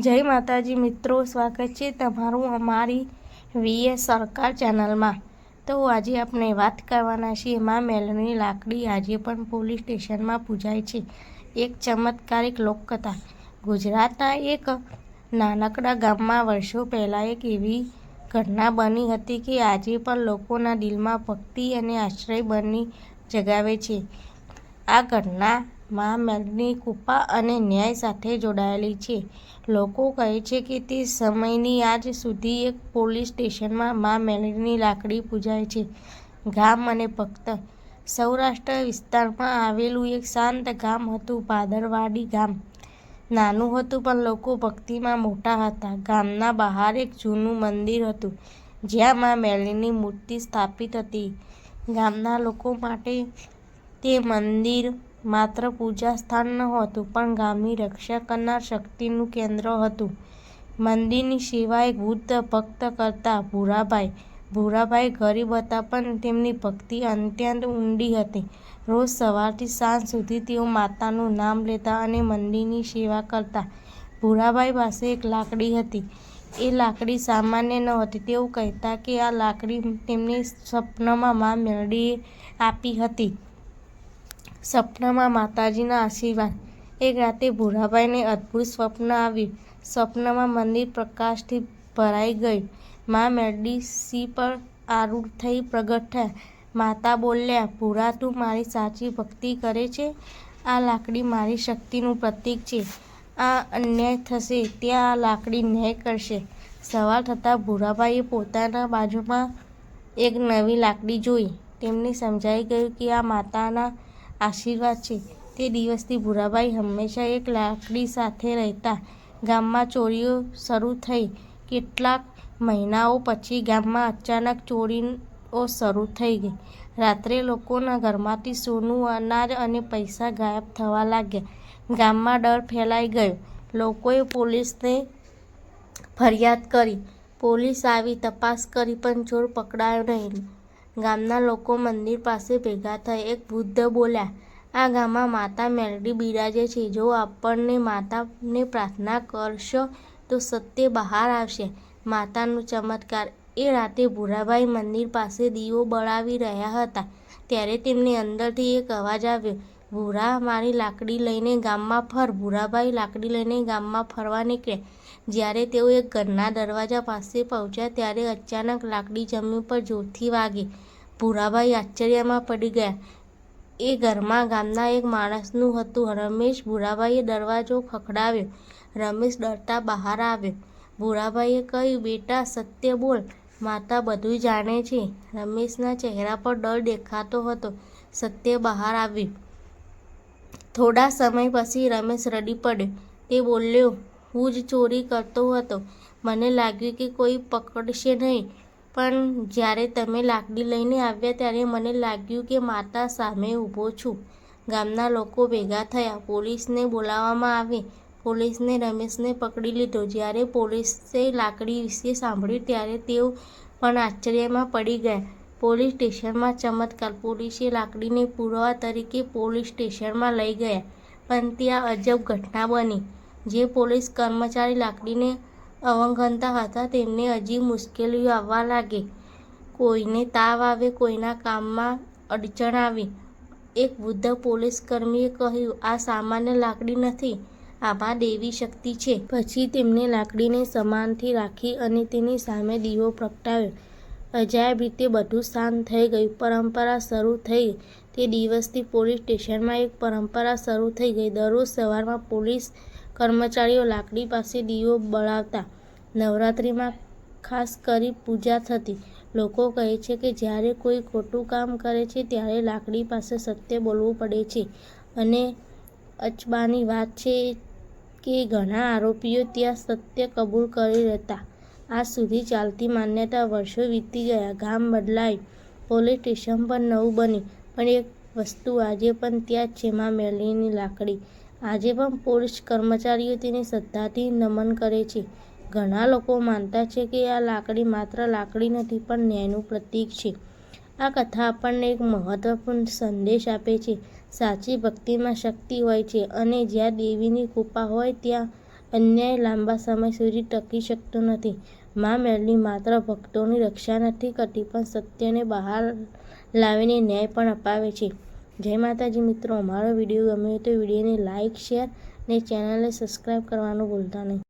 જય માતાજી મિત્રો, સ્વાગત છે તમારું અમારી વીએસ સરકાર ચેનલમાં। તો આજે આપણે વાત કરવાના છીએ માં મેલડીની લાકડી આજે પણ પોલીસ સ્ટેશનમાં પૂજાય છે। એક ચમત્કારિક લોકકથા। ગુજરાતના એક નાનકડા ગામમાં વર્ષો પહેલાં એક એવી ઘટના બની હતી કે આજે પણ લોકોના દિલમાં ભક્તિ અને આશ્રય બની જગાવે છે। આ ઘટના માં મેલડીની કૃપા અને ન્યાય સાથે જોડાયેલી છે। લોકો કહે છે કે તે સમયની આજ સુધી એક પોલીસ સ્ટેશનમાં માં મેલડીની લાકડી પૂજાય છે। ગામ અને ભક્ત। સૌરાષ્ટ્ર વિસ્તારમાં આવેલું એક શાંત ગામ હતું ભાદરવાડી ગામ। નાનું હતું પણ લોકો ભક્તિમાં મોટા હતા। ગામના બહાર એક જૂનું મંદિર હતું જ્યાં માં મેલડીની મૂર્તિ સ્થાપિત હતી। ગામના લોકો માટે તે મંદિર માત્ર પૂજા સ્થાન નહોતું પણ ગામની રક્ષા કરનાર શક્તિનું કેન્દ્ર હતું। મંદિરની સેવા એક વૃદ્ધ ભક્ત કરતા ભૂરાભાઈ। ભૂરાભાઈ ગરીબ હતા પણ તેમની ભક્તિ અત્યંત ઊંડી હતી। રોજ સવારથી સાંજ સુધી તેઓ માતાનું નામ લેતા અને મંદિરની સેવા કરતા। ભૂરાભાઈ પાસે એક લાકડી હતી। એ લાકડી સામાન્ય નહોતી। તેઓ કહેતા કે આ લાકડી તેમને સપનામાં માં મેલડીએ આપી હતી। સપનામાં માતાજીના આશીર્વાદ। એક રાતે ભૂરાભાઈને અદ્ભુત સ્વપ્ન આવ્યું। સ્વપ્નમાં મંદિર પ્રકાશથી ભરાઈ ગયું। માં મેલડી સિંહ પર આરૂઢ થઈ પ્રગટ થયા। માતા બોલ્યા, ભૂરા, તું મારી સાચી ભક્તિ કરે છે? આ લાકડી મારી શક્તિનું પ્રતીક છે। આ અન્યાય થશે ત્યાં આ લાકડી ન્યાય કરશે। સવાર થતાં ભૂરાભાઈએ પોતાના બાજુમાં એક નવી લાકડી જોઈ। તેમને સમજાઈ ગયું કે આ માતાના આશીર્વાદ છે। તે દિવસથી ભૂરાભાઈ હંમેશા એક લાકડી સાથે રહેતા। ગામમાં ચોરીઓ શરૂ થઈ। કેટલાક મહિનાઓ પછી ગામમાં અચાનક ચોરીઓ શરૂ થઈ ગઈ। રાત્રે લોકોના ઘરમાંથી સોનું, અનાજ અને પૈસા ગાયબ થવા લાગ્યા। ગામમાં ડર ફેલાઈ ગયો। લોકોએ પોલીસને ફરિયાદ કરી। પોલીસ આવી તપાસ કરી પણ ચોર પકડાયો નહીં। ગામના લોકો મંદિર પાસે ભેગા થયા। એક વૃદ્ધ બોલ્યા, આ ગામમાં માતા મેલડી બિરાજે છે। જો આપણે માતાને પ્રાર્થના કરશો તો સત્ય બહાર આવશે। માતાનો ચમત્કાર। એ રાતે ભૂરાભાઈ મંદિર પાસે દીવો બળાવી રહ્યા હતા ત્યારે તેમને અંદરથી એક અવાજ આવ્યો, ભૂરા, મારી લાકડી લઈને ગામમાં ફર। ભૂરાભાઈ લાકડી લઈને ગામમાં ફરવા નીકળ્યા। જ્યારે તેઓ એક ઘરના દરવાજા પાસે પહોંચ્યા ત્યારે અચાનક લાકડી જમીન પર જોરથી વાગી। ભૂરાભાઈ આશ્ચર્યમાં પડી ગયા। એ ઘરમાં ગામના એક માણસનું હતું, રમેશ। ભૂરાભાઈએ દરવાજો ખખડાવ્યો। રમેશ ડરતા બહાર આવ્યો। ભૂરાભાઈએ કહ્યું, બેટા, સત્ય બોલ, માતા બધું જાણે છે। રમેશના ચહેરા પર ડર દેખાતો હતો। સત્ય બહાર આવ્યું। થોડા સમય પછી રમેશ રડી પડ્યો। તે બોલ્યો, હું જ ચોરી કરતો હતો। મને લાગ્યું કે કોઈ પકડશે નહીં, પણ જ્યારે તમે લાકડી લઈને આવ્યા ત્યારે મને લાગ્યું કે માતા સામે ઊભો છું। ગામના લોકો ભેગા થયા। પોલીસને બોલાવવામાં આવી। પોલીસે રમેશને પકડી લીધો। જ્યારે પોલીસે લાકડી વિશે સાંભળ્યું ત્યારે તેઓ પણ આશ્ચર્યમાં પડી ગયા। પોલીસ સ્ટેશનમાં ચમત્કાર। પોલીસે લાકડીને પુરાવા તરીકે પોલીસ સ્ટેશનમાં લઈ ગયા, પણ ત્યાં અજબ ઘટના બની। જે પોલીસ કર્મચારી લાકડીને અવગણતા હતા તેમને હજી મુશ્કેલીઓ આવવા લાગી। કોઈને તાવ આવ્યો, કોઈના કામમાં અડચણ આવી। એક વૃદ્ધ પોલીસકર્મીએ કહ્યું, આ સામાન્ય લાકડી નથી, આમાં દૈવી શક્તિ છે। પછી તેમણે લાકડીને સમાનથી રાખી અને તેની સામે દીવો પ્રગટાવ્યો। અજાયબ રીતે બધું શાંત થઈ ગયું। પરંપરા શરૂ થઈ। તે દિવસથી પોલીસ સ્ટેશનમાં એક પરંપરા શરૂ થઈ ગઈ। દરરોજ સવારમાં પોલીસ કર્મચારીઓ લાકડી પાસે દીવો બળાવતા। નવરાત્રિમાં ખાસ કરી પૂજા થતી। લોકો કહે છે કે જ્યારે કોઈ ખોટું કામ કરે છે ત્યારે લાકડી પાસે સત્ય બોલવું પડે છે અને અચંબાની વાત છે કે ઘણા આરોપીઓ ત્યાં સત્ય કબૂલ કરી લેતા। આજ સુધી ચાલતી માન્યતા। વર્ષો વીતી ગયા, ગામ બદલાયું, પોલીસ સ્ટેશન પણ નવું બન્યું, પણ એક વસ્તુ આજે પણ ત્યાં જ છે, માં મેલડીની લાકડી। આજે પણ પોલીસ કર્મચારીઓ તેને શ્રદ્ધાથી નમન કરે છે। ઘણા લોકો માનતા છે કે આ લાકડી માત્ર લાકડી નથી પણ ન્યાયનું પ્રતીક છે। આ કથા આપણને એક મહત્વપૂર્ણ સંદેશ આપે છે, સાચી ભક્તિમાં શક્તિ હોય છે અને જ્યાં દેવીની કૃપા હોય ત્યાં અન્યાય લાંબા સમય સુધી ટકી શકતો નથી. મા મેલડી માત્ર ભક્તોની રક્ષા નથી કરતી, પણ સત્યને બહાર લાવીને ન્યાય પણ અપાવે છે. જય માતાજી મિત્રો, અમારો વિડીયો ગમ્યો હોય તો વિડીયોને લાઇક, શેર અને ચેનલને સબસ્ક્રાઈબ કરવાનું ભૂલતા નહીં.